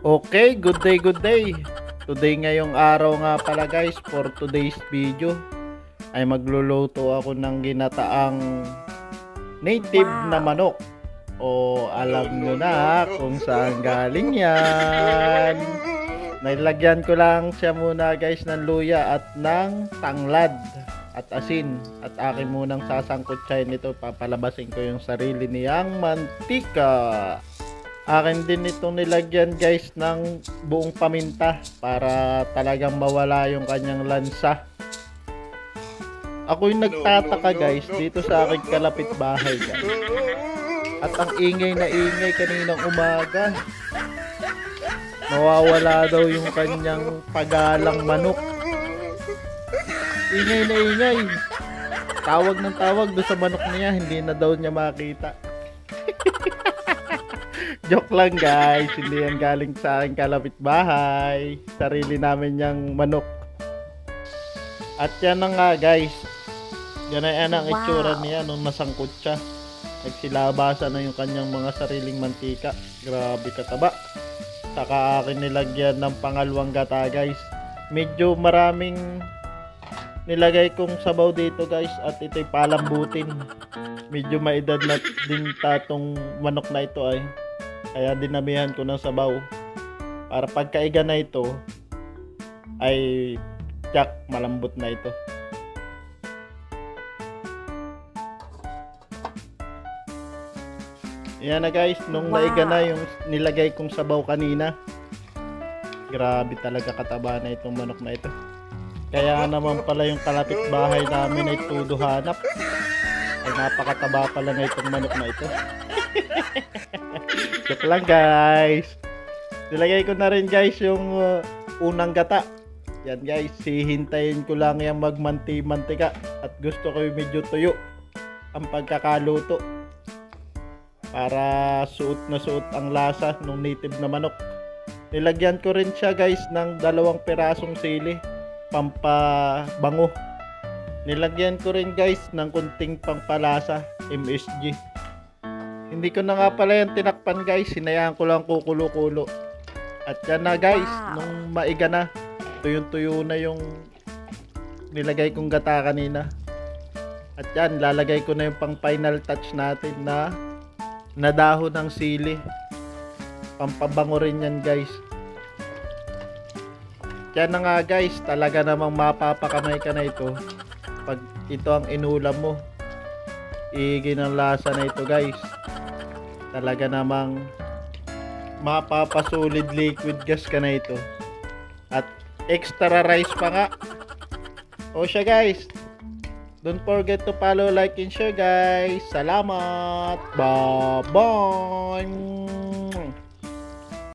Okay, good day, good day. Today ngayong araw nga pala guys, for today's video ay magluluto ako ng ginataang native na manok. O alam nyo na kung saan galing yan. Nilagyan ko lang siya muna guys ng luya at ng tanglad at asin. At akin munang sasangkutsahin ito, papalabasin ko yung sarili niyang mantika. Akin din itong nilagyan guys ng buong paminta para talagang mawala yung kanyang lansa. Ako yung nagtataka guys dito sa aking kalapit bahay guys. At ang ingay na ingay kaninang umaga. Nawawala daw yung kanyang pagalang manok. Ingay na ingay. Tawag ng tawag doon sa manok niya, hindi na daw niya makita. Joke lang guys, hindi yan galing sa aking kalapit bahay. Sarili namin yung manok. At yan na nga guys. Yan ay ang itsura niya nung nasangkot siya. Nagsilabasa na yung kanyang mga sariling mantika. Grabe kataba. Saka akin nilagyan ng pangalawang gata guys. Medyo maraming nilagay kong sabaw dito guys. At ito'y palambutin. Medyo maedad na din tatong manok na ito ay. Kaya dinamihan ko ng sabaw para pagkaiga na ito ay tiyak malambot na ito. Yan na guys, nung maiga na yung nilagay kong sabaw kanina. Grabe talaga kataba na itong manok na ito. Kaya naman pala yung kalapit bahay namin ay tudo hanap. Ay napakataba pala na itong manok na ito. Joke lang guys. Nilagay ko na rin guys yung unang gata. Yan guys, hihintayin ko lang yung magmanti-mantika. At gusto ko yung medyo tuyo ang pagkakaluto. Para suot na suot ang lasa ng native na manok. Nilagyan ko rin siya guys ng 2 pirasong sili. Pampabango. Nilagyan ko rin guys ng kunting pampalasa, MSG. Hindi ko na nga pala yan tinakpan guys, hinayaan ko lang kukulo-kulo. At yan na guys, nung maiga na, tuyong-tuyo na yung nilagay kong gata kanina. At yan, lalagay ko na yung pang final touch natin na dahon ng sili. Pampabango rin yan guys. Yan na nga guys, talaga namang mapapakamay ka na ito. Pag ito ang inulam mo, iigin ang lasa na ito guys. Talaga namang mapapasolid liquid gas ka na ito. At extra rice pa nga. O siya guys, don't forget to follow, like, and share guys. Salamat. Bye bye.